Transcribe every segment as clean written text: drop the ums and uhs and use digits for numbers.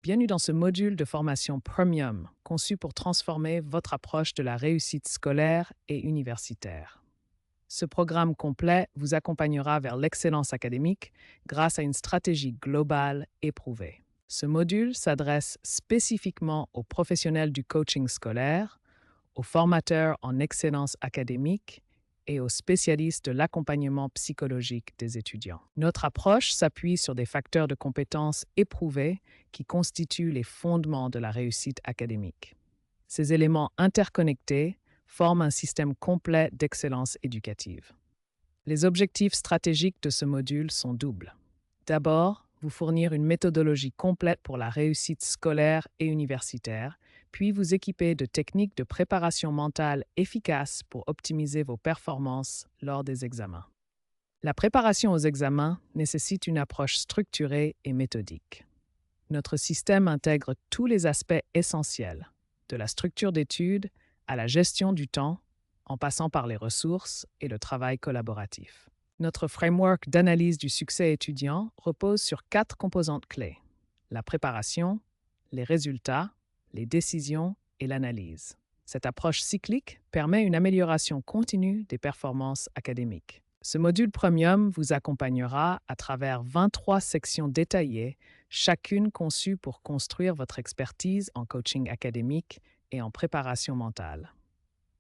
Bienvenue dans ce module de formation Premium, conçu pour transformer votre approche de la réussite scolaire et universitaire. Ce programme complet vous accompagnera vers l'excellence académique grâce à une stratégie globale éprouvée. Ce module s'adresse spécifiquement aux professionnels du coaching scolaire, aux formateurs en excellence académique et aux spécialistes de l'accompagnement psychologique des étudiants. Notre approche s'appuie sur des facteurs de compétences éprouvés qui constituent les fondements de la réussite académique. Ces éléments interconnectés forment un système complet d'excellence éducative. Les objectifs stratégiques de ce module sont doubles. D'abord, vous fournir une méthodologie complète pour la réussite scolaire et universitaire, puis vous équiper de techniques de préparation mentale efficaces pour optimiser vos performances lors des examens. La préparation aux examens nécessite une approche structurée et méthodique. Notre système intègre tous les aspects essentiels, de la structure d'études à la gestion du temps, en passant par les ressources et le travail collaboratif. Notre framework d'analyse du succès étudiant repose sur 4 composantes clés: la préparation, les résultats, les décisions et l'analyse. Cette approche cyclique permet une amélioration continue des performances académiques. Ce module Premium vous accompagnera à travers 23 sections détaillées, chacune conçue pour construire votre expertise en coaching académique et en préparation mentale.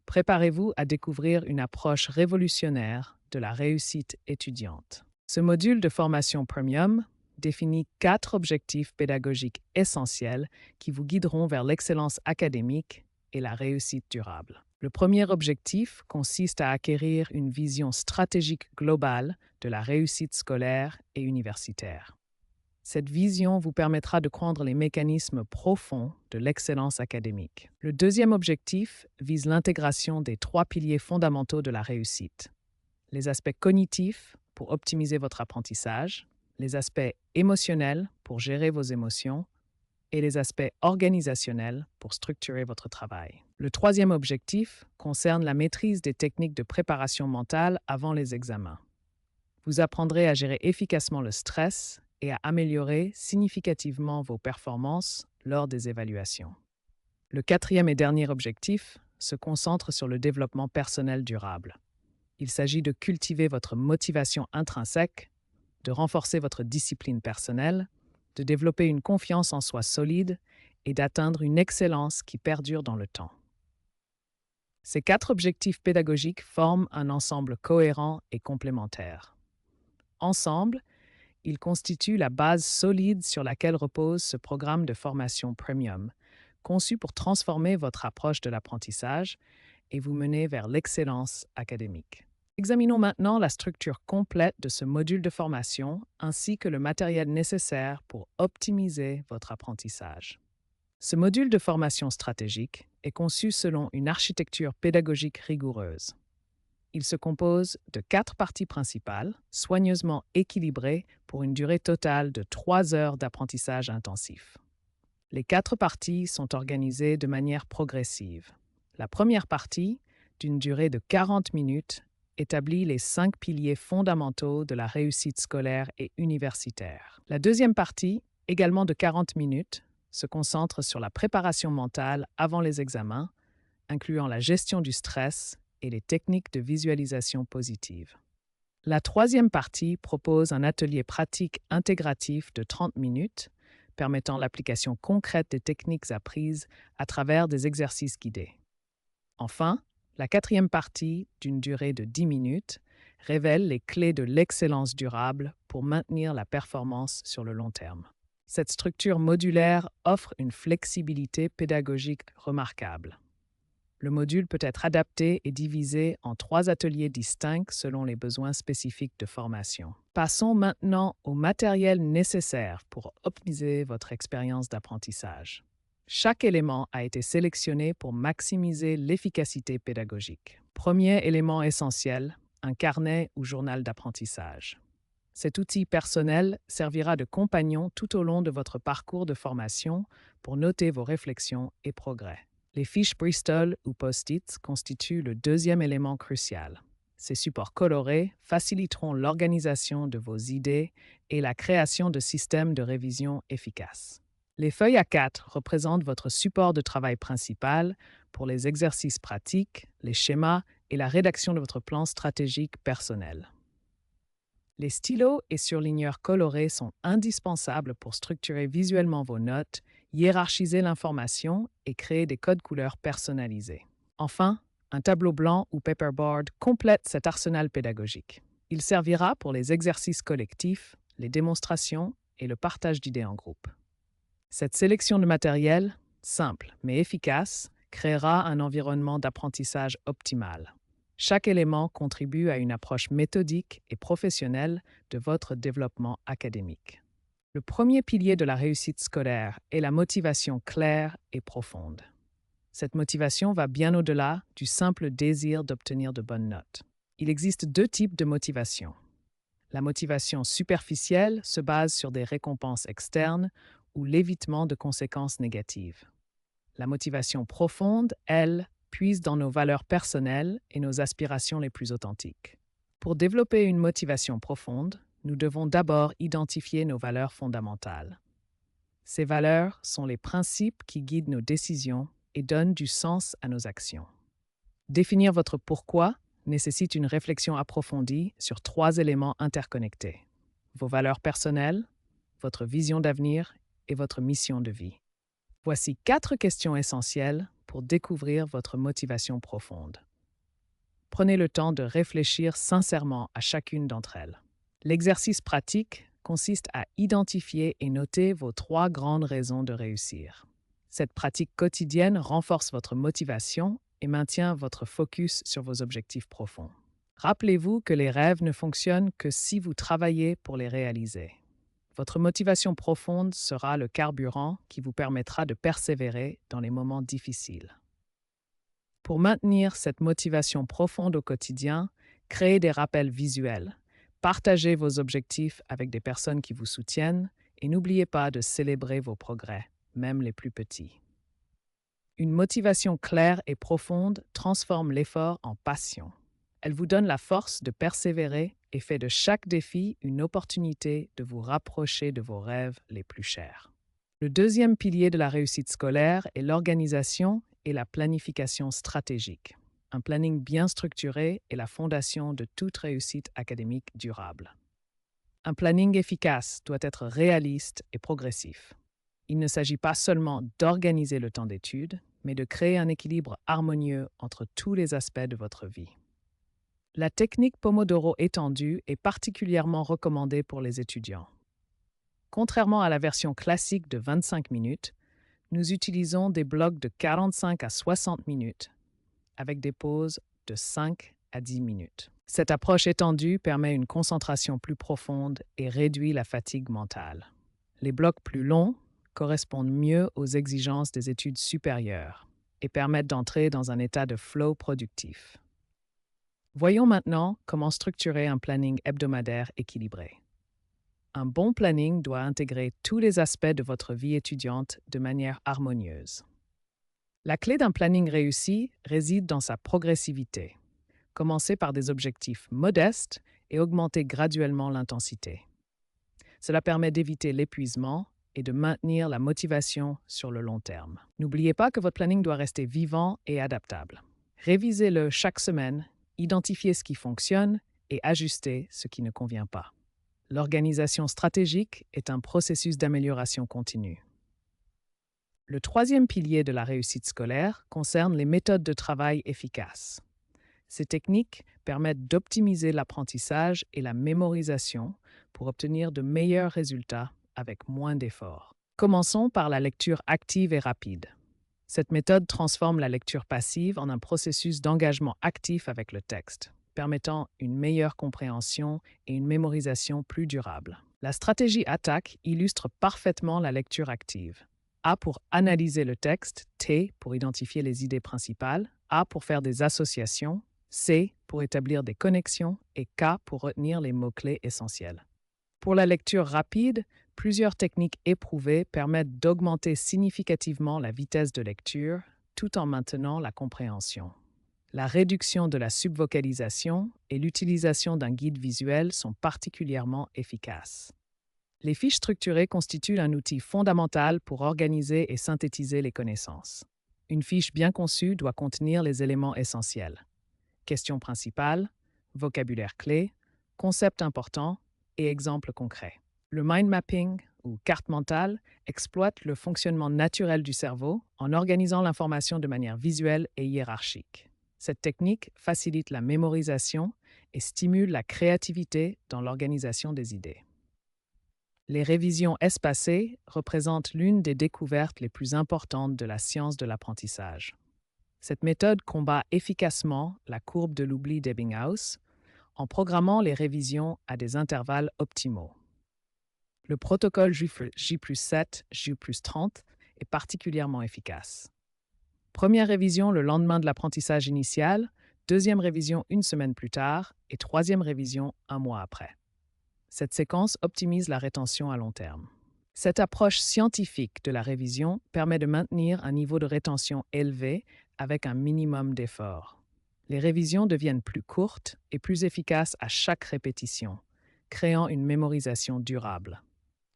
Préparez-vous à découvrir une approche révolutionnaire de la réussite étudiante. Ce module de formation Premium définit 4 objectifs pédagogiques essentiels qui vous guideront vers l'excellence académique et la réussite durable. Le premier objectif consiste à acquérir une vision stratégique globale de la réussite scolaire et universitaire. Cette vision vous permettra de comprendre les mécanismes profonds de l'excellence académique. Le deuxième objectif vise l'intégration des 3 piliers fondamentaux de la réussite: les aspects cognitifs pour optimiser votre apprentissage, les aspects émotionnels pour gérer vos émotions et les aspects organisationnels pour structurer votre travail. Le troisième objectif concerne la maîtrise des techniques de préparation mentale avant les examens. Vous apprendrez à gérer efficacement le stress et à améliorer significativement vos performances lors des évaluations. Le quatrième et dernier objectif se concentre sur le développement personnel durable. Il s'agit de cultiver votre motivation intrinsèque, de renforcer votre discipline personnelle, de développer une confiance en soi solide et d'atteindre une excellence qui perdure dans le temps. Ces 4 objectifs pédagogiques forment un ensemble cohérent et complémentaire. Ensemble, ils constituent la base solide sur laquelle repose ce programme de formation Premium, conçu pour transformer votre approche de l'apprentissage et vous mener vers l'excellence académique. Examinons maintenant la structure complète de ce module de formation ainsi que le matériel nécessaire pour optimiser votre apprentissage. Ce module de formation stratégique est conçu selon une architecture pédagogique rigoureuse. Il se compose de 4 parties principales, soigneusement équilibrées pour une durée totale de 3 heures d'apprentissage intensif. Les 4 parties sont organisées de manière progressive. La première partie, d'une durée de 40 minutes, établit les 5 piliers fondamentaux de la réussite scolaire et universitaire. La deuxième partie, également de 40 minutes, se concentre sur la préparation mentale avant les examens, incluant la gestion du stress et les techniques de visualisation positive. La troisième partie propose un atelier pratique intégratif de 30 minutes, permettant l'application concrète des techniques apprises à travers des exercices guidés. Enfin, la quatrième partie, d'une durée de 10 minutes, révèle les clés de l'excellence durable pour maintenir la performance sur le long terme. Cette structure modulaire offre une flexibilité pédagogique remarquable. Le module peut être adapté et divisé en 3 ateliers distincts selon les besoins spécifiques de formation. Passons maintenant au matériel nécessaire pour optimiser votre expérience d'apprentissage. Chaque élément a été sélectionné pour maximiser l'efficacité pédagogique. Premier élément essentiel, un carnet ou journal d'apprentissage. Cet outil personnel servira de compagnon tout au long de votre parcours de formation pour noter vos réflexions et progrès. Les fiches Bristol ou Post-it constituent le deuxième élément crucial. Ces supports colorés faciliteront l'organisation de vos idées et la création de systèmes de révision efficaces. Les feuilles A4 représentent votre support de travail principal pour les exercices pratiques, les schémas et la rédaction de votre plan stratégique personnel. Les stylos et surligneurs colorés sont indispensables pour structurer visuellement vos notes, hiérarchiser l'information et créer des codes couleurs personnalisés. Enfin, un tableau blanc ou paperboard complète cet arsenal pédagogique. Il servira pour les exercices collectifs, les démonstrations et le partage d'idées en groupe. Cette sélection de matériel, simple mais efficace, créera un environnement d'apprentissage optimal. Chaque élément contribue à une approche méthodique et professionnelle de votre développement académique. Le premier pilier de la réussite scolaire est la motivation claire et profonde. Cette motivation va bien au-delà du simple désir d'obtenir de bonnes notes. Il existe deux types de motivation. La motivation superficielle se base sur des récompenses externes ou l'évitement de conséquences négatives. La motivation profonde, elle, puise dans nos valeurs personnelles et nos aspirations les plus authentiques. Pour développer une motivation profonde, nous devons d'abord identifier nos valeurs fondamentales. Ces valeurs sont les principes qui guident nos décisions et donnent du sens à nos actions. Définir votre pourquoi nécessite une réflexion approfondie sur 3 éléments interconnectés: vos valeurs personnelles, votre vision d'avenir et votre mission de vie. Voici 4 questions essentielles pour découvrir votre motivation profonde. Prenez le temps de réfléchir sincèrement à chacune d'entre elles. L'exercice pratique consiste à identifier et noter vos 3 grandes raisons de réussir. Cette pratique quotidienne renforce votre motivation et maintient votre focus sur vos objectifs profonds. Rappelez-vous que les rêves ne fonctionnent que si vous travaillez pour les réaliser. Votre motivation profonde sera le carburant qui vous permettra de persévérer dans les moments difficiles. Pour maintenir cette motivation profonde au quotidien, créez des rappels visuels, partagez vos objectifs avec des personnes qui vous soutiennent et n'oubliez pas de célébrer vos progrès, même les plus petits. Une motivation claire et profonde transforme l'effort en passion. Elle vous donne la force de persévérer et fait de chaque défi une opportunité de vous rapprocher de vos rêves les plus chers. Le deuxième pilier de la réussite scolaire est l'organisation et la planification stratégique. Un planning bien structuré est la fondation de toute réussite académique durable. Un planning efficace doit être réaliste et progressif. Il ne s'agit pas seulement d'organiser le temps d'études, mais de créer un équilibre harmonieux entre tous les aspects de votre vie. La technique Pomodoro étendue est particulièrement recommandée pour les étudiants. Contrairement à la version classique de 25 minutes, nous utilisons des blocs de 45 à 60 minutes, avec des pauses de 5 à 10 minutes. Cette approche étendue permet une concentration plus profonde et réduit la fatigue mentale. Les blocs plus longs correspondent mieux aux exigences des études supérieures et permettent d'entrer dans un état de flow productif. Voyons maintenant comment structurer un planning hebdomadaire équilibré. Un bon planning doit intégrer tous les aspects de votre vie étudiante de manière harmonieuse. La clé d'un planning réussi réside dans sa progressivité. Commencez par des objectifs modestes et augmentez graduellement l'intensité. Cela permet d'éviter l'épuisement et de maintenir la motivation sur le long terme. N'oubliez pas que votre planning doit rester vivant et adaptable. Révisez-le chaque semaine, identifiez ce qui fonctionne et ajustez ce qui ne convient pas. L'organisation stratégique est un processus d'amélioration continue. Le troisième pilier de la réussite scolaire concerne les méthodes de travail efficaces. Ces techniques permettent d'optimiser l'apprentissage et la mémorisation pour obtenir de meilleurs résultats avec moins d'efforts. Commençons par la lecture active et rapide. Cette méthode transforme la lecture passive en un processus d'engagement actif avec le texte, permettant une meilleure compréhension et une mémorisation plus durable. La stratégie ATTACK illustre parfaitement la lecture active. A pour analyser le texte, T pour identifier les idées principales, A pour faire des associations, C pour établir des connexions et K pour retenir les mots-clés essentiels. Pour la lecture rapide, plusieurs techniques éprouvées permettent d'augmenter significativement la vitesse de lecture tout en maintenant la compréhension. La réduction de la subvocalisation et l'utilisation d'un guide visuel sont particulièrement efficaces. Les fiches structurées constituent un outil fondamental pour organiser et synthétiser les connaissances. Une fiche bien conçue doit contenir les éléments essentiels. Questions principales, vocabulaire clé, concepts importants et exemples concrets. Le mind mapping, ou carte mentale, exploite le fonctionnement naturel du cerveau en organisant l'information de manière visuelle et hiérarchique. Cette technique facilite la mémorisation et stimule la créativité dans l'organisation des idées. Les révisions espacées représentent l'une des découvertes les plus importantes de la science de l'apprentissage. Cette méthode combat efficacement la courbe de l'oubli d'Ebbinghaus en programmant les révisions à des intervalles optimaux. Le protocole J+7, J+30 est particulièrement efficace. Première révision le lendemain de l'apprentissage initial, deuxième révision une semaine plus tard et troisième révision un mois après. Cette séquence optimise la rétention à long terme. Cette approche scientifique de la révision permet de maintenir un niveau de rétention élevé avec un minimum d'effort. Les révisions deviennent plus courtes et plus efficaces à chaque répétition, créant une mémorisation durable.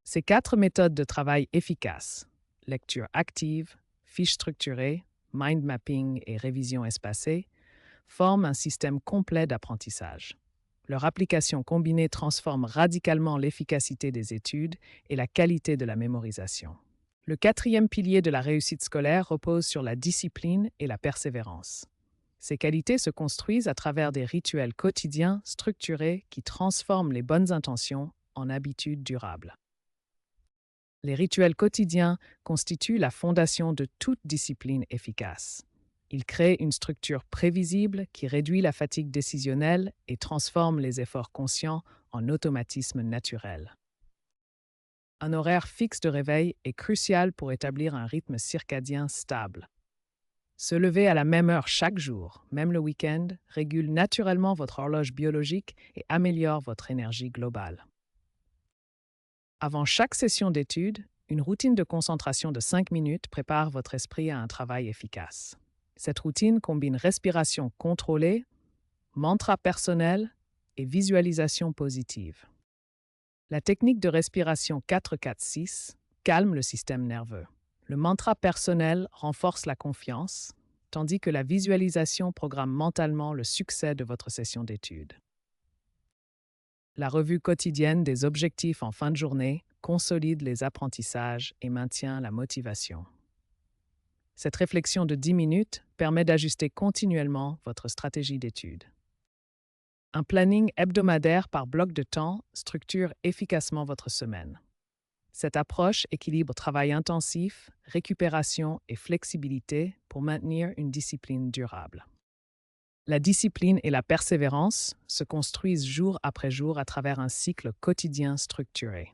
Ces 4 méthodes de travail efficaces, lecture active, fiche structurée, mind mapping et révision espacée, forment un système complet d'apprentissage. Leur application combinée transforme radicalement l'efficacité des études et la qualité de la mémorisation. Le 4e pilier de la réussite scolaire repose sur la discipline et la persévérance. Ces qualités se construisent à travers des rituels quotidiens structurés qui transforment les bonnes intentions en habitudes durables. Les rituels quotidiens constituent la fondation de toute discipline efficace. Ils créent une structure prévisible qui réduit la fatigue décisionnelle et transforme les efforts conscients en automatismes naturels. Un horaire fixe de réveil est crucial pour établir un rythme circadien stable. Se lever à la même heure chaque jour, même le week-end, régule naturellement votre horloge biologique et améliore votre énergie globale. Avant chaque session d'étude, une routine de concentration de 5 minutes prépare votre esprit à un travail efficace. Cette routine combine respiration contrôlée, mantra personnel et visualisation positive. La technique de respiration 4-4-6 calme le système nerveux. Le mantra personnel renforce la confiance, tandis que la visualisation programme mentalement le succès de votre session d'étude. La revue quotidienne des objectifs en fin de journée consolide les apprentissages et maintient la motivation. Cette réflexion de 10 minutes permet d'ajuster continuellement votre stratégie d'étude. Un planning hebdomadaire par bloc de temps structure efficacement votre semaine. Cette approche équilibre travail intensif, récupération et flexibilité pour maintenir une discipline durable. La discipline et la persévérance se construisent jour après jour à travers un cycle quotidien structuré.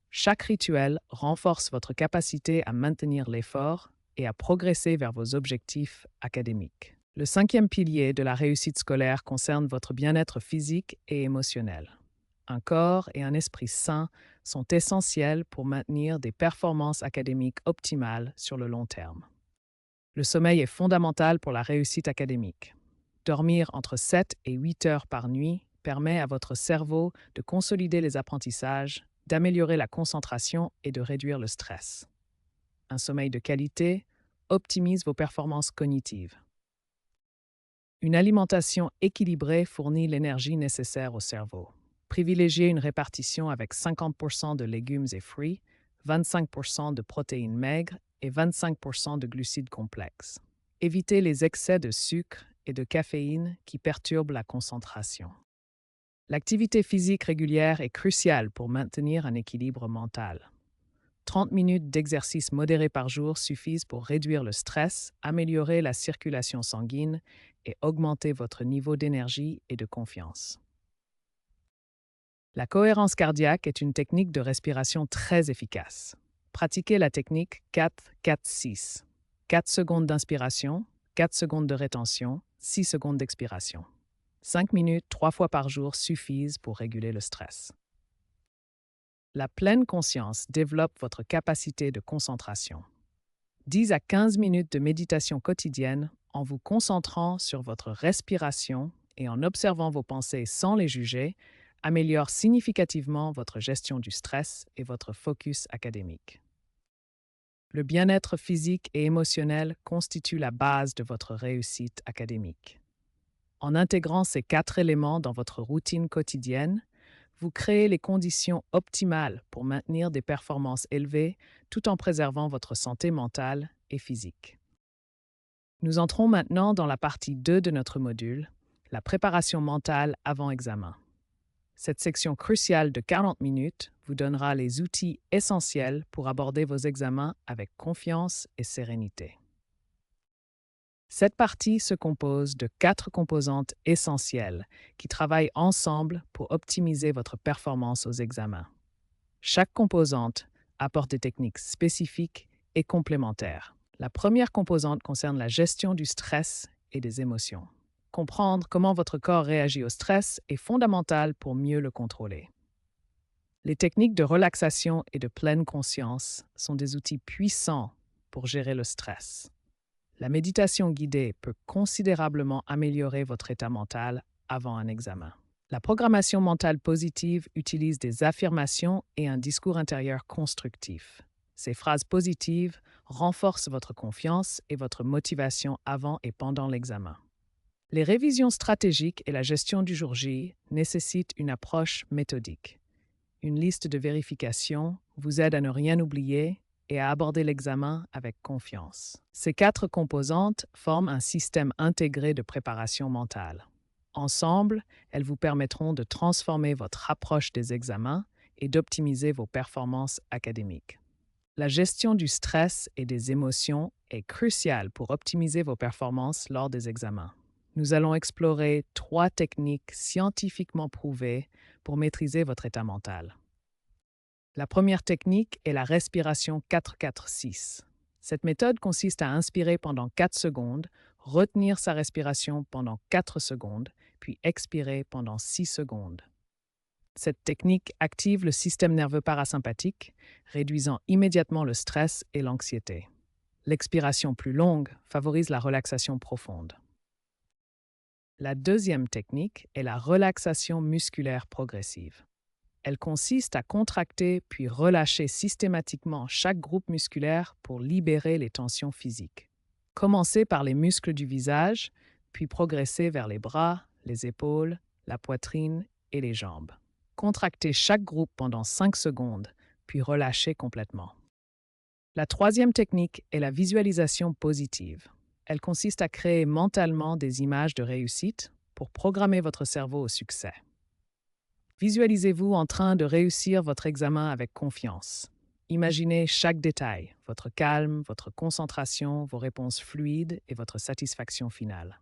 Chaque rituel renforce votre capacité à maintenir l'effort et à progresser vers vos objectifs académiques. Le 5e pilier de la réussite scolaire concerne votre bien-être physique et émotionnel. Un corps et un esprit sains sont essentiels pour maintenir des performances académiques optimales sur le long terme. Le sommeil est fondamental pour la réussite académique. Dormir entre 7 et 8 heures par nuit permet à votre cerveau de consolider les apprentissages, d'améliorer la concentration et de réduire le stress. Un sommeil de qualité optimise vos performances cognitives. Une alimentation équilibrée fournit l'énergie nécessaire au cerveau. Privilégiez une répartition avec 50% de légumes et fruits, 25% de protéines maigres et 25% de glucides complexes. Évitez les excès de sucre et de caféine qui perturbent la concentration. L'activité physique régulière est cruciale pour maintenir un équilibre mental. 30 minutes d'exercice modéré par jour suffisent pour réduire le stress, améliorer la circulation sanguine et augmenter votre niveau d'énergie et de confiance. La cohérence cardiaque est une technique de respiration très efficace. Pratiquez la technique 4-4-6. 4 secondes d'inspiration, 4 secondes de rétention, 6 secondes d'expiration. 5 minutes 3 fois par jour suffisent pour réguler le stress. La pleine conscience développe votre capacité de concentration. 10 à 15 minutes de méditation quotidienne en vous concentrant sur votre respiration et en observant vos pensées sans les juger améliore significativement votre gestion du stress et votre focus académique. Le bien-être physique et émotionnel constitue la base de votre réussite académique. En intégrant ces 4 éléments dans votre routine quotidienne, vous créez les conditions optimales pour maintenir des performances élevées tout en préservant votre santé mentale et physique. Nous entrons maintenant dans la partie 2 de notre module, la préparation mentale avant examen. Cette section cruciale de 40 minutes vous donnera les outils essentiels pour aborder vos examens avec confiance et sérénité. Cette partie se compose de 4 composantes essentielles qui travaillent ensemble pour optimiser votre performance aux examens. Chaque composante apporte des techniques spécifiques et complémentaires. La première composante concerne la gestion du stress et des émotions. Comprendre comment votre corps réagit au stress est fondamental pour mieux le contrôler. Les techniques de relaxation et de pleine conscience sont des outils puissants pour gérer le stress. La méditation guidée peut considérablement améliorer votre état mental avant un examen. La programmation mentale positive utilise des affirmations et un discours intérieur constructif. Ces phrases positives renforcent votre confiance et votre motivation avant et pendant l'examen. Les révisions stratégiques et la gestion du jour J nécessitent une approche méthodique. Une liste de vérification vous aide à ne rien oublier et à aborder l'examen avec confiance. Ces 4 composantes forment un système intégré de préparation mentale. Ensemble, elles vous permettront de transformer votre approche des examens et d'optimiser vos performances académiques. La gestion du stress et des émotions est cruciale pour optimiser vos performances lors des examens. Nous allons explorer 3 techniques scientifiquement prouvées pour maîtriser votre état mental. La première technique est la respiration 4-4-6. Cette méthode consiste à inspirer pendant 4 secondes, retenir sa respiration pendant 4 secondes, puis expirer pendant 6 secondes. Cette technique active le système nerveux parasympathique, réduisant immédiatement le stress et l'anxiété. L'expiration plus longue favorise la relaxation profonde. La deuxième technique est la relaxation musculaire progressive. Elle consiste à contracter puis relâcher systématiquement chaque groupe musculaire pour libérer les tensions physiques. Commencez par les muscles du visage, puis progressez vers les bras, les épaules, la poitrine et les jambes. Contractez chaque groupe pendant 5 secondes, puis relâchez complètement. La troisième technique est la visualisation positive. Elle consiste à créer mentalement des images de réussite pour programmer votre cerveau au succès. Visualisez-vous en train de réussir votre examen avec confiance. Imaginez chaque détail, votre calme, votre concentration, vos réponses fluides et votre satisfaction finale.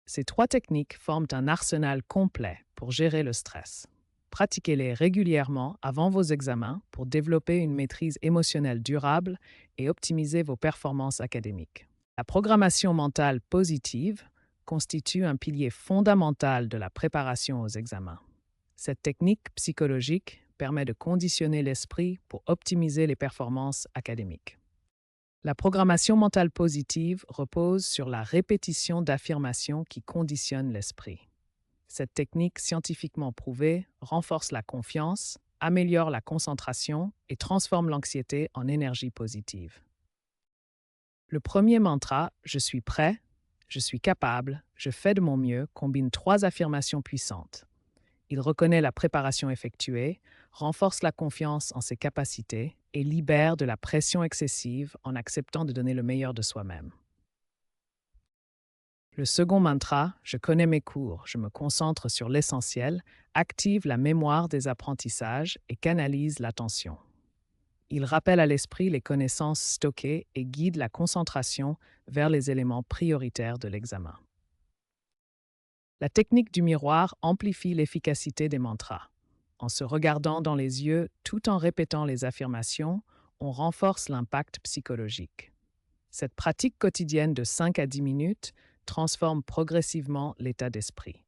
Ces 3 techniques forment un arsenal complet pour gérer le stress. Pratiquez-les régulièrement avant vos examens pour développer une maîtrise émotionnelle durable et optimiser vos performances académiques. La programmation mentale positive constitue un pilier fondamental de la préparation aux examens. Cette technique psychologique permet de conditionner l'esprit pour optimiser les performances académiques. La programmation mentale positive repose sur la répétition d'affirmations qui conditionnent l'esprit. Cette technique scientifiquement prouvée renforce la confiance, améliore la concentration et transforme l'anxiété en énergie positive. Le premier mantra « Je suis prêt »,« Je suis capable »,« Je fais de mon mieux » combine 3 affirmations puissantes. Il reconnaît la préparation effectuée, renforce la confiance en ses capacités et libère de la pression excessive en acceptant de donner le meilleur de soi-même. Le second mantra, « Je connais mes cours, je me concentre sur l'essentiel », active la mémoire des apprentissages et canalise l'attention. Il rappelle à l'esprit les connaissances stockées et guide la concentration vers les éléments prioritaires de l'examen. La technique du miroir amplifie l'efficacité des mantras. En se regardant dans les yeux tout en répétant les affirmations, on renforce l'impact psychologique. Cette pratique quotidienne de 5 à 10 minutes transforme progressivement l'état d'esprit.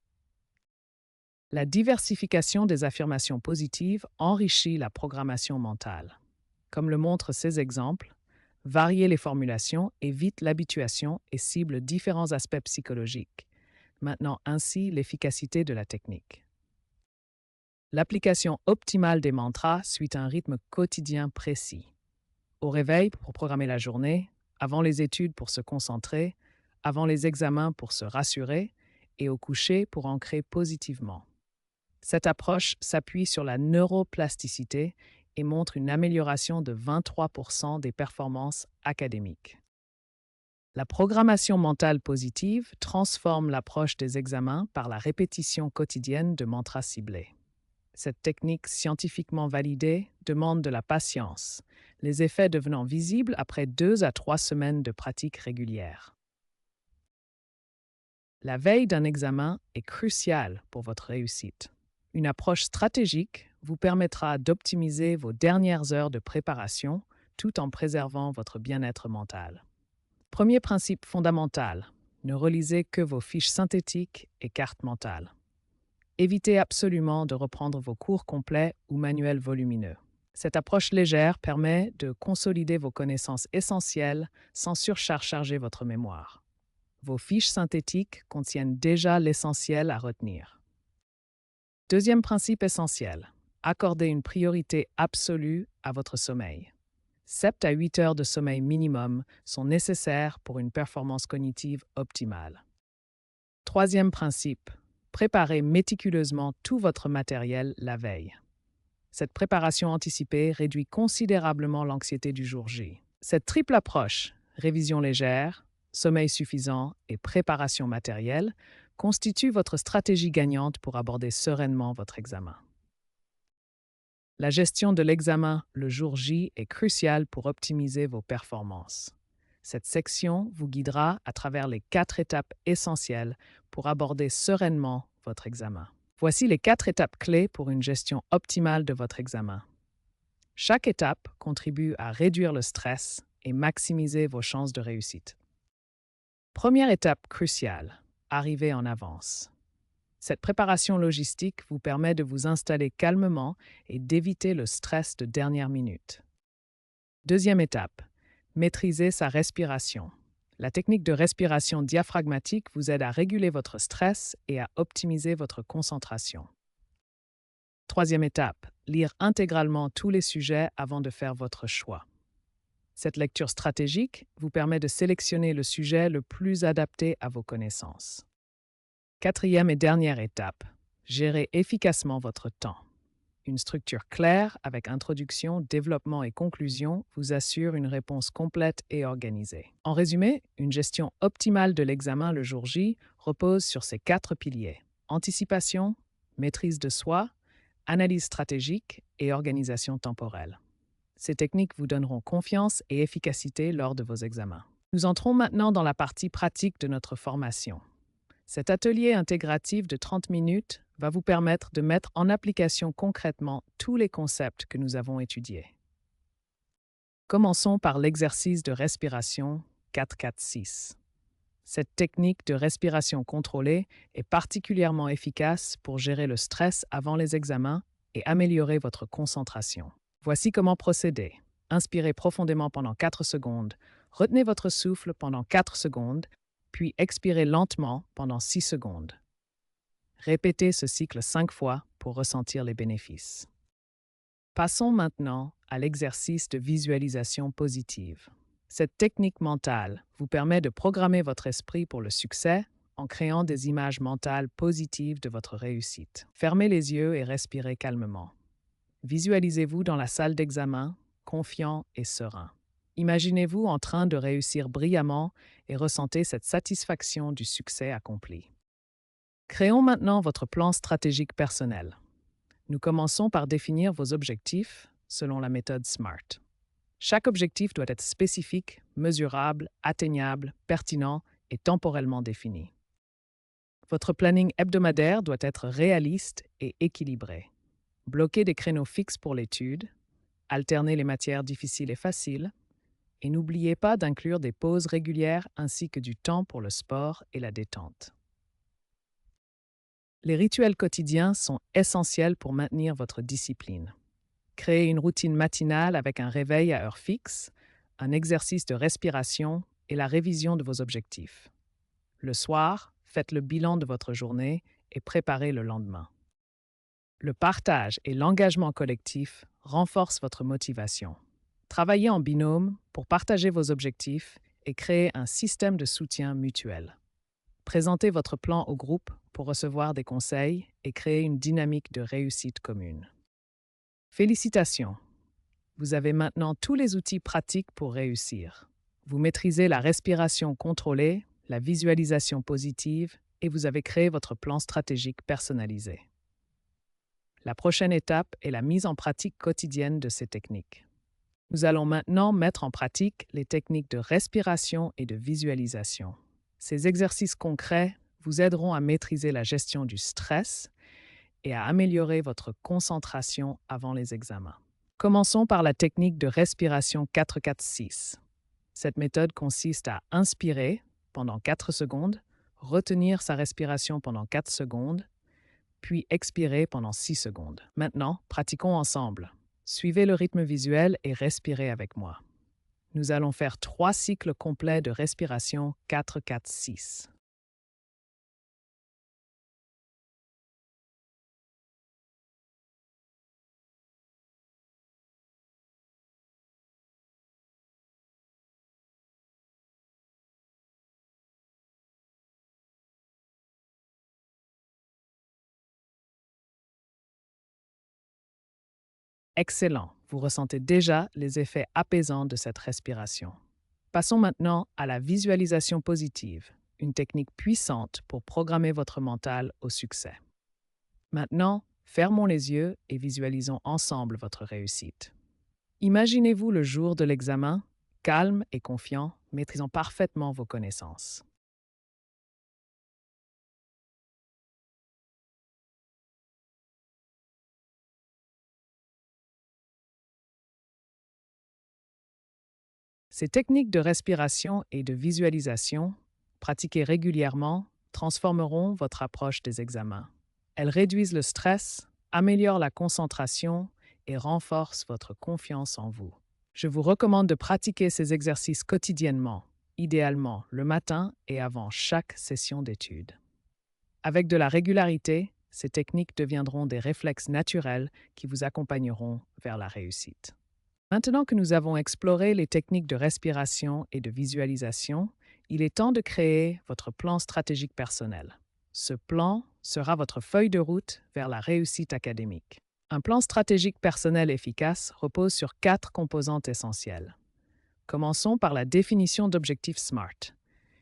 La diversification des affirmations positives enrichit la programmation mentale. Comme le montrent ces exemples, varier les formulations évite l'habituation et cible différents aspects psychologiques, maintenant ainsi l'efficacité de la technique. L'application optimale des mantras suit un rythme quotidien précis. Au réveil pour programmer la journée, avant les études pour se concentrer, avant les examens pour se rassurer et au coucher pour ancrer positivement. Cette approche s'appuie sur la neuroplasticité et montre une amélioration de 23% des performances académiques. La programmation mentale positive transforme l'approche des examens par la répétition quotidienne de mantras ciblés. Cette technique scientifiquement validée demande de la patience, les effets devenant visibles après 2 à 3 semaines de pratique régulière. La veille d'un examen est cruciale pour votre réussite. Une approche stratégique vous permettra d'optimiser vos dernières heures de préparation tout en préservant votre bien-être mental. Premier principe fondamental, ne relisez que vos fiches synthétiques et cartes mentales. Évitez absolument de reprendre vos cours complets ou manuels volumineux. Cette approche légère permet de consolider vos connaissances essentielles sans surcharger votre mémoire. Vos fiches synthétiques contiennent déjà l'essentiel à retenir. Deuxième principe essentiel, accordez une priorité absolue à votre sommeil. 7 à 8 heures de sommeil minimum sont nécessaires pour une performance cognitive optimale. Troisième principe, préparez méticuleusement tout votre matériel la veille. Cette préparation anticipée réduit considérablement l'anxiété du jour J. Cette triple approche, révision légère, sommeil suffisant et préparation matérielle, constitue votre stratégie gagnante pour aborder sereinement votre examen. La gestion de l'examen le jour J est cruciale pour optimiser vos performances. Cette section vous guidera à travers les 4 étapes essentielles pour aborder sereinement votre examen. Voici les 4 étapes clés pour une gestion optimale de votre examen. Chaque étape contribue à réduire le stress et maximiser vos chances de réussite. Première étape cruciale, arriver en avance. Cette préparation logistique vous permet de vous installer calmement et d'éviter le stress de dernière minute. Deuxième étape, maîtriser sa respiration. La technique de respiration diaphragmatique vous aide à réguler votre stress et à optimiser votre concentration. Troisième étape, lire intégralement tous les sujets avant de faire votre choix. Cette lecture stratégique vous permet de sélectionner le sujet le plus adapté à vos connaissances. Quatrième et dernière étape, gérez efficacement votre temps. Une structure claire avec introduction, développement et conclusion vous assure une réponse complète et organisée. En résumé, une gestion optimale de l'examen le jour J repose sur ces 4 piliers: anticipation, maîtrise de soi, analyse stratégique et organisation temporelle. Ces techniques vous donneront confiance et efficacité lors de vos examens. Nous entrons maintenant dans la partie pratique de notre formation. Cet atelier intégratif de 30 minutes va vous permettre de mettre en application concrètement tous les concepts que nous avons étudiés. Commençons par l'exercice de respiration 4-4-6. Cette technique de respiration contrôlée est particulièrement efficace pour gérer le stress avant les examens et améliorer votre concentration. Voici comment procéder. Inspirez profondément pendant 4 secondes, retenez votre souffle pendant 4 secondes, puis expirez lentement pendant 6 secondes. Répétez ce cycle 5 fois pour ressentir les bénéfices. Passons maintenant à l'exercice de visualisation positive. Cette technique mentale vous permet de programmer votre esprit pour le succès en créant des images mentales positives de votre réussite. Fermez les yeux et respirez calmement. Visualisez-vous dans la salle d'examen, confiant et serein. Imaginez-vous en train de réussir brillamment et ressentez cette satisfaction du succès accompli. Créons maintenant votre plan stratégique personnel. Nous commençons par définir vos objectifs selon la méthode SMART. Chaque objectif doit être spécifique, mesurable, atteignable, pertinent et temporellement défini. Votre planning hebdomadaire doit être réaliste et équilibré. Bloquez des créneaux fixes pour l'étude, alternez les matières difficiles et faciles, et n'oubliez pas d'inclure des pauses régulières ainsi que du temps pour le sport et la détente. Les rituels quotidiens sont essentiels pour maintenir votre discipline. Créez une routine matinale avec un réveil à heure fixe, un exercice de respiration et la révision de vos objectifs. Le soir, faites le bilan de votre journée et préparez le lendemain. Le partage et l'engagement collectif renforcent votre motivation. Travaillez en binôme pour partager vos objectifs et créer un système de soutien mutuel. Présentez votre plan au groupe pour recevoir des conseils et créer une dynamique de réussite commune. Félicitations! Vous avez maintenant tous les outils pratiques pour réussir. Vous maîtrisez la respiration contrôlée, la visualisation positive et vous avez créé votre plan stratégique personnalisé. La prochaine étape est la mise en pratique quotidienne de ces techniques. Nous allons maintenant mettre en pratique les techniques de respiration et de visualisation. Ces exercices concrets vous aideront à maîtriser la gestion du stress et à améliorer votre concentration avant les examens. Commençons par la technique de respiration 4-4-6. Cette méthode consiste à inspirer pendant 4 secondes, retenir sa respiration pendant 4 secondes, puis expirer pendant 6 secondes. Maintenant, pratiquons ensemble. Suivez le rythme visuel et respirez avec moi. Nous allons faire 3 cycles complets de respiration 4-4-6. Excellent, vous ressentez déjà les effets apaisants de cette respiration. Passons maintenant à la visualisation positive, une technique puissante pour programmer votre mental au succès. Maintenant, fermons les yeux et visualisons ensemble votre réussite. Imaginez-vous le jour de l'examen, calme et confiant, maîtrisant parfaitement vos connaissances. Ces techniques de respiration et de visualisation, pratiquées régulièrement, transformeront votre approche des examens. Elles réduisent le stress, améliorent la concentration et renforcent votre confiance en vous. Je vous recommande de pratiquer ces exercices quotidiennement, idéalement le matin et avant chaque session d'études. Avec de la régularité, ces techniques deviendront des réflexes naturels qui vous accompagneront vers la réussite. Maintenant que nous avons exploré les techniques de respiration et de visualisation, il est temps de créer votre plan stratégique personnel. Ce plan sera votre feuille de route vers la réussite académique. Un plan stratégique personnel efficace repose sur 4 composantes essentielles. Commençons par la définition d'objectifs SMART,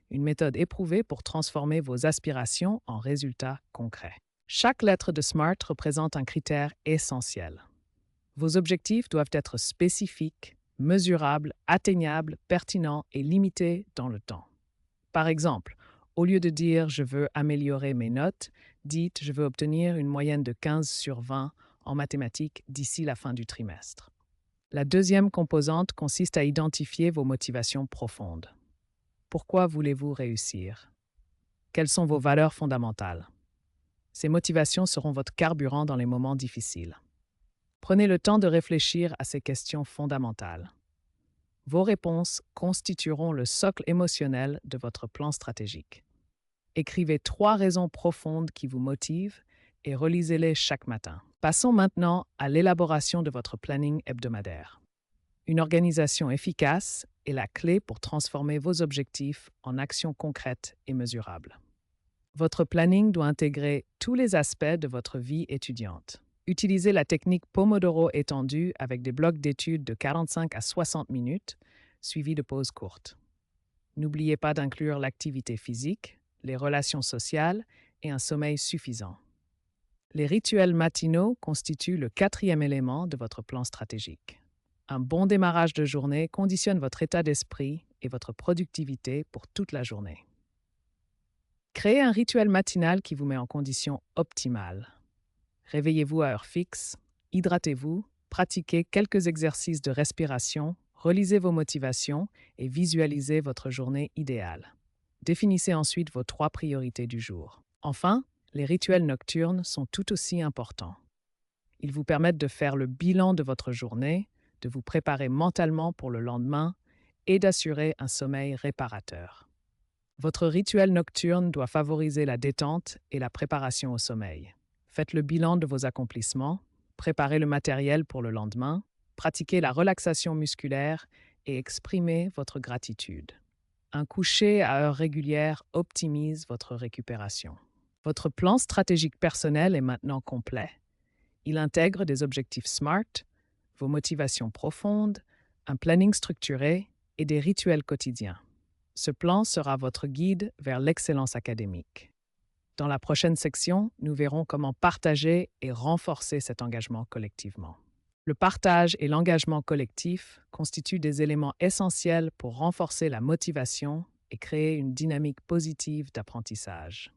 une méthode éprouvée pour transformer vos aspirations en résultats concrets. Chaque lettre de SMART représente un critère essentiel. Vos objectifs doivent être spécifiques, mesurables, atteignables, pertinents et limités dans le temps. Par exemple, au lieu de dire « je veux améliorer mes notes », dites « je veux obtenir une moyenne de 15 sur 20 en mathématiques d'ici la fin du trimestre ». La deuxième composante consiste à identifier vos motivations profondes. Pourquoi voulez-vous réussir? Quelles sont vos valeurs fondamentales? Ces motivations seront votre carburant dans les moments difficiles. Prenez le temps de réfléchir à ces questions fondamentales. Vos réponses constitueront le socle émotionnel de votre plan stratégique. Écrivez 3 raisons profondes qui vous motivent et relisez-les chaque matin. Passons maintenant à l'élaboration de votre planning hebdomadaire. Une organisation efficace est la clé pour transformer vos objectifs en actions concrètes et mesurables. Votre planning doit intégrer tous les aspects de votre vie étudiante. Utilisez la technique Pomodoro étendue avec des blocs d'études de 45 à 60 minutes, suivis de pauses courtes. N'oubliez pas d'inclure l'activité physique, les relations sociales et un sommeil suffisant. Les rituels matinaux constituent le 4e élément de votre plan stratégique. Un bon démarrage de journée conditionne votre état d'esprit et votre productivité pour toute la journée. Créez un rituel matinal qui vous met en condition optimale. Réveillez-vous à heure fixe, hydratez-vous, pratiquez quelques exercices de respiration, relisez vos motivations et visualisez votre journée idéale. Définissez ensuite vos 3 priorités du jour. Enfin, les rituels nocturnes sont tout aussi importants. Ils vous permettent de faire le bilan de votre journée, de vous préparer mentalement pour le lendemain et d'assurer un sommeil réparateur. Votre rituel nocturne doit favoriser la détente et la préparation au sommeil. Faites le bilan de vos accomplissements, préparez le matériel pour le lendemain, pratiquez la relaxation musculaire et exprimez votre gratitude. Un coucher à heure régulière optimise votre récupération. Votre plan stratégique personnel est maintenant complet. Il intègre des objectifs SMART, vos motivations profondes, un planning structuré et des rituels quotidiens. Ce plan sera votre guide vers l'excellence académique. Dans la prochaine section, nous verrons comment partager et renforcer cet engagement collectivement. Le partage et l'engagement collectif constituent des éléments essentiels pour renforcer la motivation et créer une dynamique positive d'apprentissage.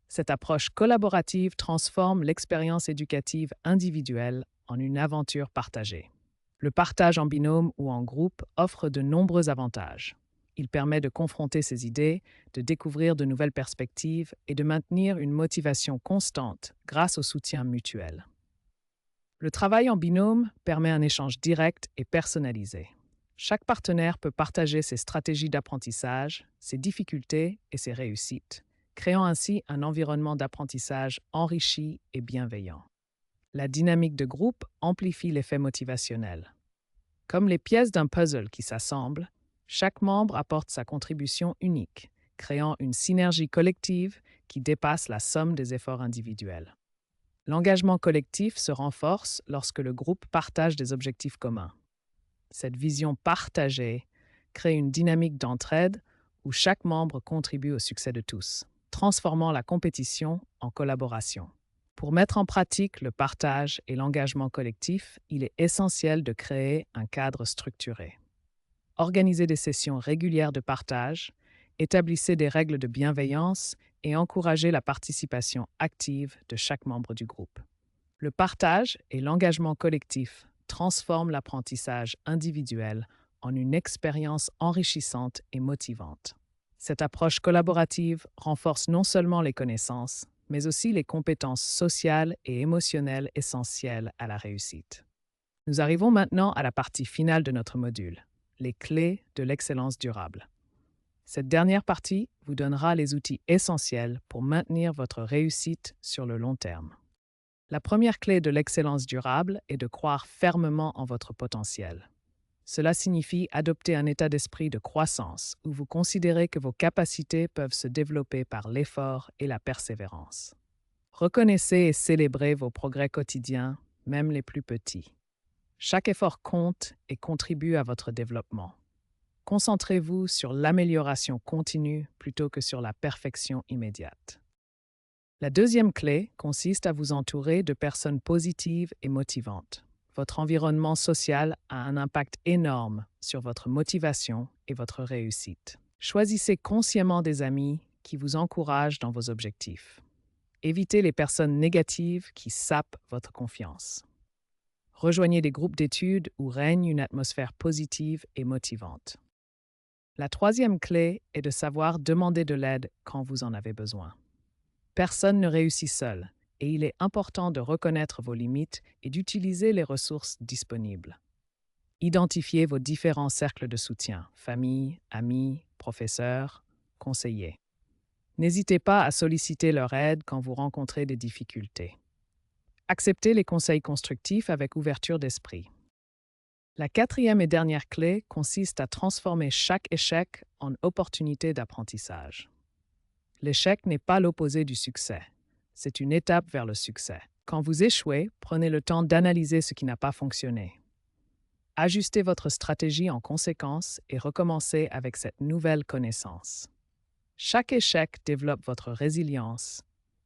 Cette approche collaborative transforme l'expérience éducative individuelle en une aventure partagée. Le partage en binôme ou en groupe offre de nombreux avantages. Il permet de confronter ses idées, de découvrir de nouvelles perspectives et de maintenir une motivation constante grâce au soutien mutuel. Le travail en binôme permet un échange direct et personnalisé. Chaque partenaire peut partager ses stratégies d'apprentissage, ses difficultés et ses réussites, créant ainsi un environnement d'apprentissage enrichi et bienveillant. La dynamique de groupe amplifie l'effet motivationnel. Comme les pièces d'un puzzle qui s'assemblent, chaque membre apporte sa contribution unique, créant une synergie collective qui dépasse la somme des efforts individuels. L'engagement collectif se renforce lorsque le groupe partage des objectifs communs. Cette vision partagée crée une dynamique d'entraide où chaque membre contribue au succès de tous, transformant la compétition en collaboration. Pour mettre en pratique le partage et l'engagement collectif, il est essentiel de créer un cadre structuré. Organisez des sessions régulières de partage, établissez des règles de bienveillance et encouragez la participation active de chaque membre du groupe. Le partage et l'engagement collectif transforment l'apprentissage individuel en une expérience enrichissante et motivante. Cette approche collaborative renforce non seulement les connaissances, mais aussi les compétences sociales et émotionnelles essentielles à la réussite. Nous arrivons maintenant à la partie finale de notre module, les clés de l'excellence durable. Cette dernière partie vous donnera les outils essentiels pour maintenir votre réussite sur le long terme. La première clé de l'excellence durable est de croire fermement en votre potentiel. Cela signifie adopter un état d'esprit de croissance où vous considérez que vos capacités peuvent se développer par l'effort et la persévérance. Reconnaissez et célébrez vos progrès quotidiens, même les plus petits. Chaque effort compte et contribue à votre développement. Concentrez-vous sur l'amélioration continue plutôt que sur la perfection immédiate. La deuxième clé consiste à vous entourer de personnes positives et motivantes. Votre environnement social a un impact énorme sur votre motivation et votre réussite. Choisissez consciemment des amis qui vous encouragent dans vos objectifs. Évitez les personnes négatives qui sapent votre confiance. Rejoignez des groupes d'études où règne une atmosphère positive et motivante. La troisième clé est de savoir demander de l'aide quand vous en avez besoin. Personne ne réussit seul, et il est important de reconnaître vos limites et d'utiliser les ressources disponibles. Identifiez vos différents cercles de soutien, famille, amis, professeurs, conseillers. N'hésitez pas à solliciter leur aide quand vous rencontrez des difficultés. Acceptez les conseils constructifs avec ouverture d'esprit. La quatrième et dernière clé consiste à transformer chaque échec en opportunité d'apprentissage. L'échec n'est pas l'opposé du succès. C'est une étape vers le succès. Quand vous échouez, prenez le temps d'analyser ce qui n'a pas fonctionné. Ajustez votre stratégie en conséquence et recommencez avec cette nouvelle connaissance. Chaque échec développe votre résilience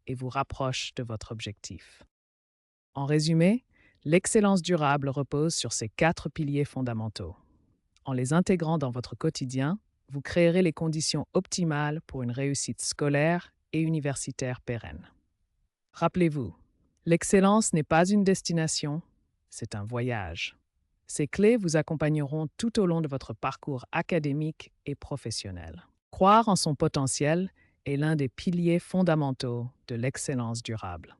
et vous rapproche de votre objectif. En résumé, l'excellence durable repose sur ces 4 piliers fondamentaux. En les intégrant dans votre quotidien, vous créerez les conditions optimales pour une réussite scolaire et universitaire pérenne. Rappelez-vous, l'excellence n'est pas une destination, c'est un voyage. Ces clés vous accompagneront tout au long de votre parcours académique et professionnel. Croire en son potentiel est l'un des piliers fondamentaux de l'excellence durable.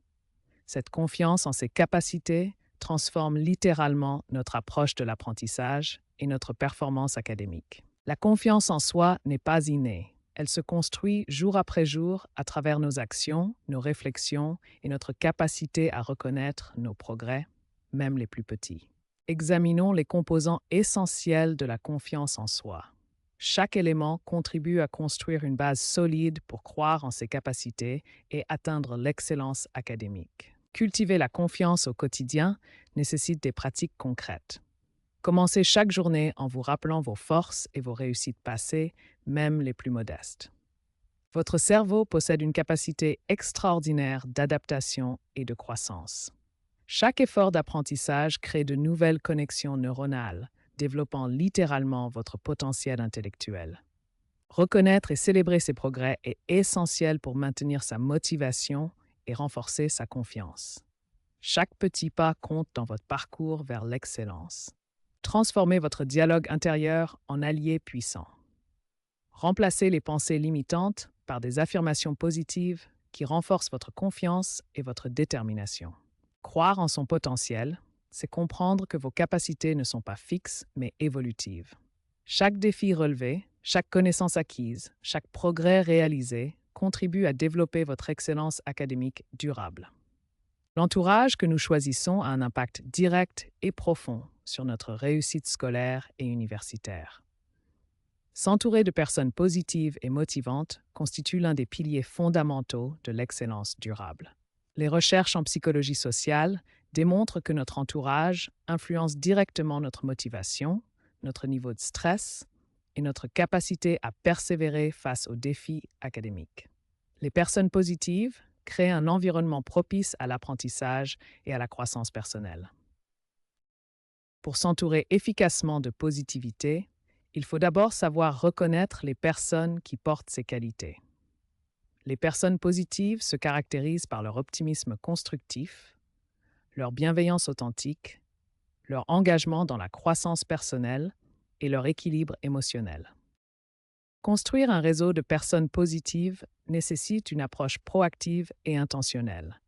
Cette confiance en ses capacités transforme littéralement notre approche de l'apprentissage et notre performance académique. La confiance en soi n'est pas innée, Elle se construit jour après jour à travers nos actions, nos réflexions et notre capacité à reconnaître nos progrès, même les plus petits. Examinons les composants essentiels de la confiance en soi. Chaque élément contribue à construire une base solide pour croire en ses capacités et atteindre l'excellence académique. Cultiver la confiance au quotidien nécessite des pratiques concrètes. Commencez chaque journée en vous rappelant vos forces et vos réussites passées, même les plus modestes. Votre cerveau possède une capacité extraordinaire d'adaptation et de croissance. Chaque effort d'apprentissage crée de nouvelles connexions neuronales, développant littéralement votre potentiel intellectuel. Reconnaître et célébrer ces progrès est essentiel pour maintenir sa motivation et renforcer sa confiance. Chaque petit pas compte dans votre parcours vers l'excellence. Transformez votre dialogue intérieur en allié puissant. Remplacez les pensées limitantes par des affirmations positives qui renforcent votre confiance et votre détermination. Croire en son potentiel, c'est comprendre que vos capacités ne sont pas fixes, mais évolutives. Chaque défi relevé, chaque connaissance acquise, chaque progrès réalisé contribue à développer votre excellence académique durable. L'entourage que nous choisissons a un impact direct et profond sur notre réussite scolaire et universitaire. S'entourer de personnes positives et motivantes constitue l'un des piliers fondamentaux de l'excellence durable. Les recherches en psychologie sociale démontrent que notre entourage influence directement notre motivation, notre niveau de stress et notre capacité à persévérer face aux défis académiques. Les personnes positives créent un environnement propice à l'apprentissage et à la croissance personnelle. Pour s'entourer efficacement de positivité, il faut d'abord savoir reconnaître les personnes qui portent ces qualités. Les personnes positives se caractérisent par leur optimisme constructif, leur bienveillance authentique, leur engagement dans la croissance personnelle et leur équilibre émotionnel. Construire un réseau de personnes positives nécessite une approche proactive et intentionnelle.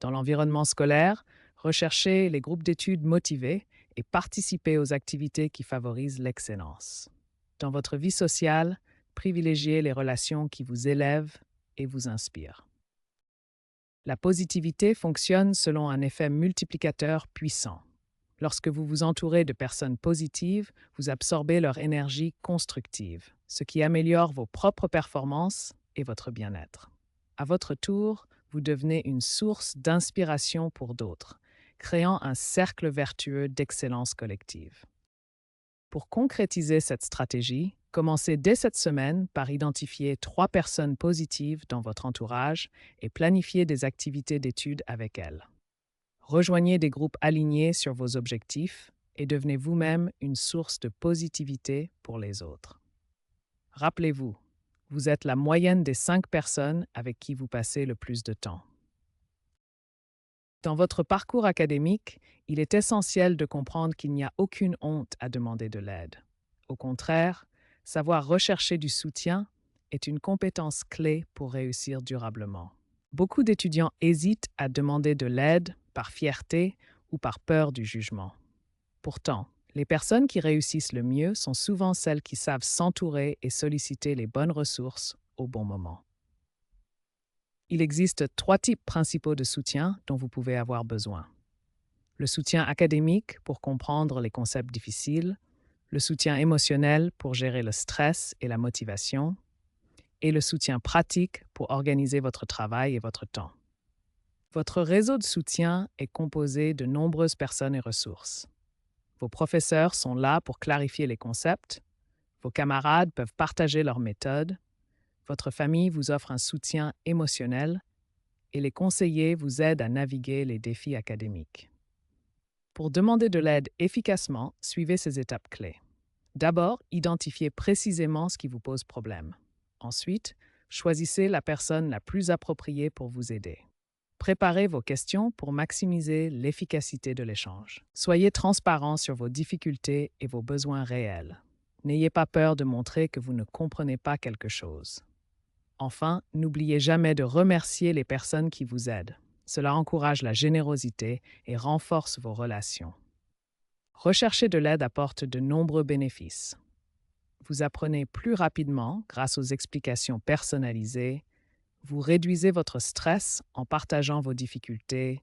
Dans l'environnement scolaire, recherchez les groupes d'études motivés et participez aux activités qui favorisent l'excellence. Dans votre vie sociale, privilégiez les relations qui vous élèvent et vous inspirent. La positivité fonctionne selon un effet multiplicateur puissant. Lorsque vous vous entourez de personnes positives, vous absorbez leur énergie constructive, ce qui améliore vos propres performances et votre bien-être. À votre tour, vous devenez une source d'inspiration pour d'autres, créant un cercle vertueux d'excellence collective. Pour concrétiser cette stratégie, commencez dès cette semaine par identifier 3 personnes positives dans votre entourage et planifier des activités d'études avec elles. Rejoignez des groupes alignés sur vos objectifs et devenez vous-même une source de positivité pour les autres. Rappelez-vous, vous êtes la moyenne des 5 personnes avec qui vous passez le plus de temps. Dans votre parcours académique, il est essentiel de comprendre qu'il n'y a aucune honte à demander de l'aide. Au contraire, savoir rechercher du soutien est une compétence clé pour réussir durablement. Beaucoup d'étudiants hésitent à demander de l'aide par fierté ou par peur du jugement. Pourtant, les personnes qui réussissent le mieux sont souvent celles qui savent s'entourer et solliciter les bonnes ressources au bon moment. Il existe 3 types principaux de soutien dont vous pouvez avoir besoin. Le soutien académique pour comprendre les concepts difficiles, le soutien émotionnel pour gérer le stress et la motivation, et le soutien pratique pour organiser votre travail et votre temps. Votre réseau de soutien est composé de nombreuses personnes et ressources. Vos professeurs sont là pour clarifier les concepts, vos camarades peuvent partager leurs méthodes, votre famille vous offre un soutien émotionnel et les conseillers vous aident à naviguer les défis académiques. Pour demander de l'aide efficacement, suivez ces étapes clés. D'abord, identifiez précisément ce qui vous pose problème. Ensuite, choisissez la personne la plus appropriée pour vous aider. Préparez vos questions pour maximiser l'efficacité de l'échange. Soyez transparent sur vos difficultés et vos besoins réels. N'ayez pas peur de montrer que vous ne comprenez pas quelque chose. Enfin, n'oubliez jamais de remercier les personnes qui vous aident. Cela encourage la générosité et renforce vos relations. Rechercher de l'aide apporte de nombreux bénéfices. vous apprenez plus rapidement grâce aux explications personnalisées, vous réduisez votre stress en partageant vos difficultés,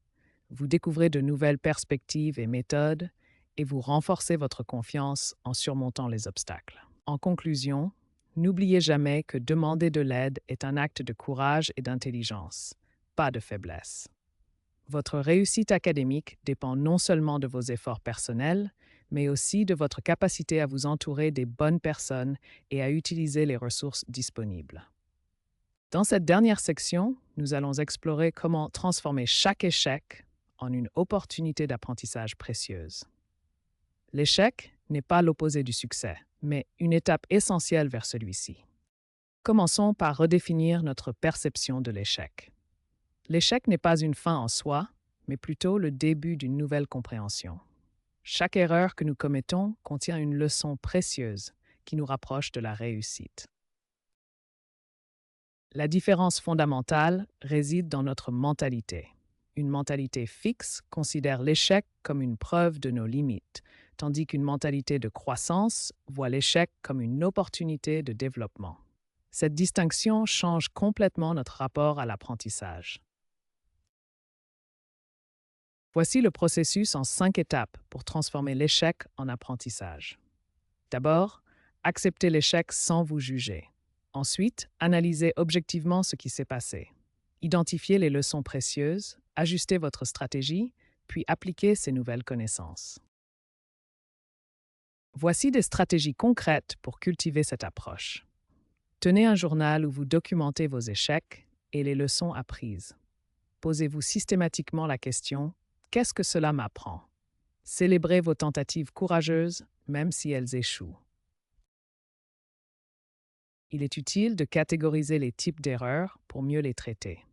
vous découvrez de nouvelles perspectives et méthodes, et vous renforcez votre confiance en surmontant les obstacles. En conclusion, n'oubliez jamais que demander de l'aide est un acte de courage et d'intelligence, pas de faiblesse. Votre réussite académique dépend non seulement de vos efforts personnels, mais aussi de votre capacité à vous entourer des bonnes personnes et à utiliser les ressources disponibles. Dans cette dernière section, nous allons explorer comment transformer chaque échec en une opportunité d'apprentissage précieuse. L'échec n'est pas l'opposé du succès, mais une étape essentielle vers celui-ci. Commençons par redéfinir notre perception de l'échec. L'échec n'est pas une fin en soi, mais plutôt le début d'une nouvelle compréhension. Chaque erreur que nous commettons contient une leçon précieuse qui nous rapproche de la réussite. La différence fondamentale réside dans notre mentalité. Une mentalité fixe considère l'échec comme une preuve de nos limites, tandis qu'une mentalité de croissance voit l'échec comme une opportunité de développement. Cette distinction change complètement notre rapport à l'apprentissage. Voici le processus en 5 étapes pour transformer l'échec en apprentissage. D'abord, acceptez l'échec sans vous juger. Ensuite, analysez objectivement ce qui s'est passé. Identifiez les leçons précieuses, ajustez votre stratégie, puis appliquez ces nouvelles connaissances. Voici des stratégies concrètes pour cultiver cette approche. Tenez un journal où vous documentez vos échecs et les leçons apprises. Posez-vous systématiquement la question: qu'est-ce que cela m'apprend? Célébrez vos tentatives courageuses, même si elles échouent. Il est utile de catégoriser les types d'erreurs pour mieux les traiter.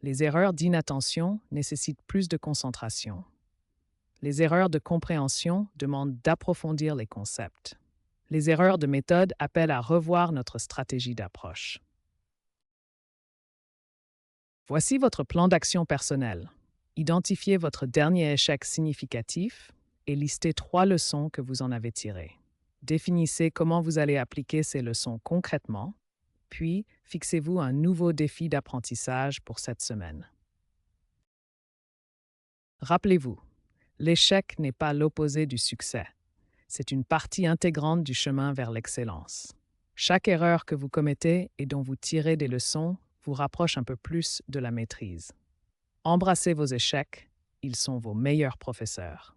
Les erreurs d'inattention nécessitent plus de concentration. Les erreurs de compréhension demandent d'approfondir les concepts. Les erreurs de méthode appellent à revoir notre stratégie d'approche. Voici votre plan d'action personnel. Identifiez votre dernier échec significatif et listez 3 leçons que vous en avez tirées. Définissez comment vous allez appliquer ces leçons concrètement, puis fixez-vous un nouveau défi d'apprentissage pour cette semaine. Rappelez-vous, l'échec n'est pas l'opposé du succès. C'est une partie intégrante du chemin vers l'excellence. Chaque erreur que vous commettez et dont vous tirez des leçons vous rapproche un peu plus de la maîtrise. Embrassez vos échecs, ils sont vos meilleurs professeurs.